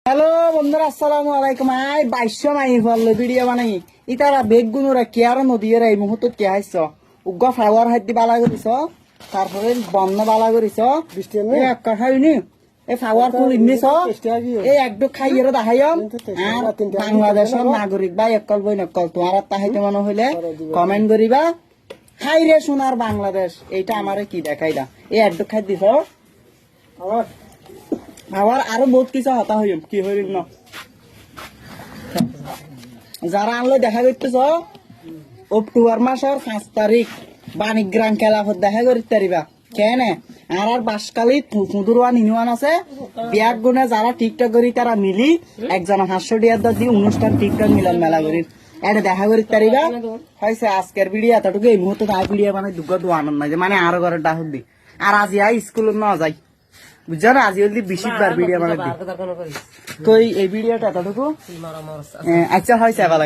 Hello বন্ধুরা, আসসালামু আলাইকুম। আই 2200 মাই ফলে ভিডিও বানাই ইতারা বেগুনুরা কেয়ার নদীর এই মুহূর্তে কে আইছ উগ্র ফ্লাওয়ার হাইদি বালা করিছ, তারপরে বন্ধ বালা করিছ এই একটা খাইনি এই ফ্লাওয়ার ফুল ইনিছ এই একটু খাইয়ে দেখাইম। আর বাংলাদেশের নাগরিক বা একল বই নকল তোমার তাহাইতে মনে হইলে কমেন্ট করিবা। খাই রে সোনার বাংলাদেশ, এইটা আমারে কি দেখাইলা এই একটু খাই দিছ। আবার আরো বহুত কিছু হতা হইম কি হইম না যারা আনলো দেখা করতেছ অক্টোবর মাসের 5 তারিখ বাণিগ্রাম খেলাফত দেখা করতে পারিবা কেন। আর বাসকালী ফুদুরওয়ান ইনুয়ান আছে বিয়াক গুনে যারা টিকটক করি তারা মিলি একজন 500 টাকা দিয়ে অনুষ্ঠান টিকটক মিলন মেলা করি এটা দেখা করতে পারিবা। হয়েছে আজকের ভিডিও এতটুকু। এই মুহূর্তে তাই ভিডিও মানে দুঃখ দু আনন্দ নাই মানে আরো ঘরের ডাক দি আর আজি স্কুল না যাই বুঝছো না। আজি হলি 20বার ভিডিও মানে তো এই ভিডিওটা এতটুকু। আচ্ছা হয়েছে এবার